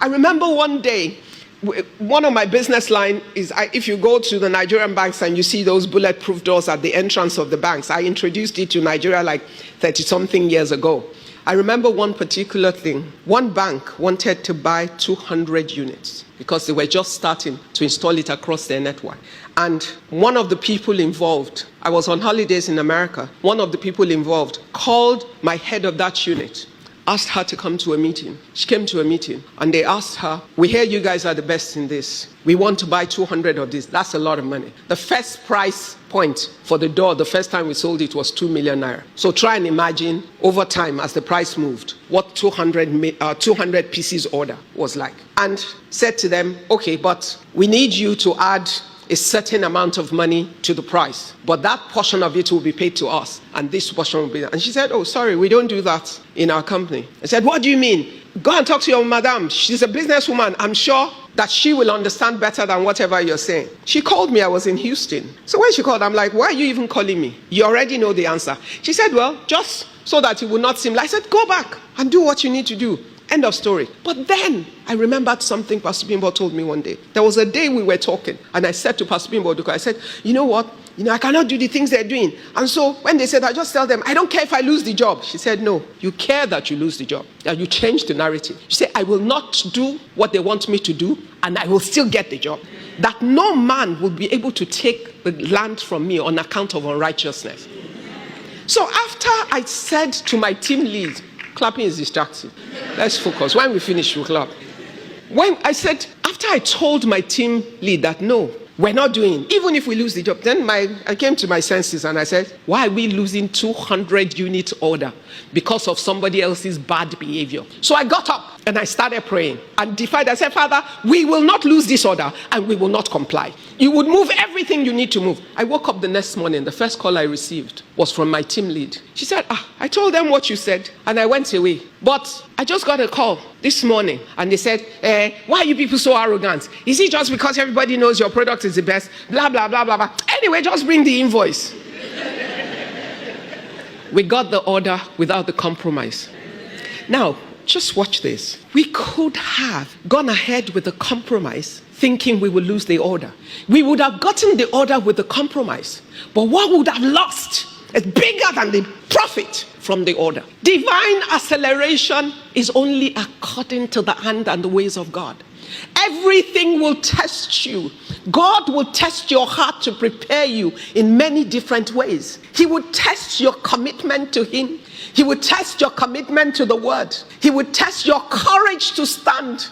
I remember one day, one of my business line is, if you go to the Nigerian banks and you see those bulletproof doors at the entrance of the banks, I introduced it to Nigeria like 30-something years ago. I remember one particular thing. One bank wanted to buy 200 units because they were just starting to install it across their network. And one of the people involved, I was on holidays in America, one of the people involved called my head of that unit, asked her to come to a meeting. She came to a meeting and they asked her, we hear you guys are the best in this. We want to buy 200 of these. That's a lot of money. The first price point for the door, the first time we sold it was 2 million naira. So try and imagine over time as the price moved, what 200 pieces order was like. And said to them, okay, but we need you to add a certain amount of money to the price, but that portion of it will be paid to us, and this portion will be. And she said, oh, sorry, we don't do that in our company. I said, what do you mean? Go and talk to your madam. She's a businesswoman. I'm sure that she will understand better than whatever you're saying. She called me. I was in Houston. So when she called, I'm like, why are you even calling me? You already know the answer. She said, well, just so that it will not seem like. I said, go back and do what you need to do. End of story. But then I remembered something Pastor Bimbo told me one day. There was a day we were talking and I said to Pastor Bimbo, I said, you know what? I cannot do the things they're doing. And so when they said, I just tell them, I don't care if I lose the job. She said, no, you care that you lose the job. That you change the narrative. She said, I will not do what they want me to do and I will still get the job. That no man will be able to take the land from me on account of unrighteousness. So after I said to my team lead, clapping is distracting. Let's focus. When we finish, we'll clap. When I said, after I told my team lead that no, we're not doing, even if we lose the job, then I came to my senses and I said, why are we losing 200 unit order because of somebody else's bad behavior? So I got up and I started praying and defied. I said, Father, we will not lose this order and we will not comply. You would move everything you need to move. I woke up the next morning. The first call I received was from my team lead. She said, I told them what you said and I went away. But I just got a call this morning and they said, why are you people so arrogant? Is it just because everybody knows your product is the best? Blah, blah, blah, blah, blah. Anyway, just bring the invoice. We got the order without the compromise. Now, just watch this. We could have gone ahead with the compromise thinking we would lose the order. We would have gotten the order with the compromise. But what would have lost is bigger than the profit from the order. Divine acceleration is only according to the hand and the ways of God. Everything will test you. God will test your heart to prepare you in many different ways. He would test your commitment to Him. He would test your commitment to the word. He would test your courage to stand.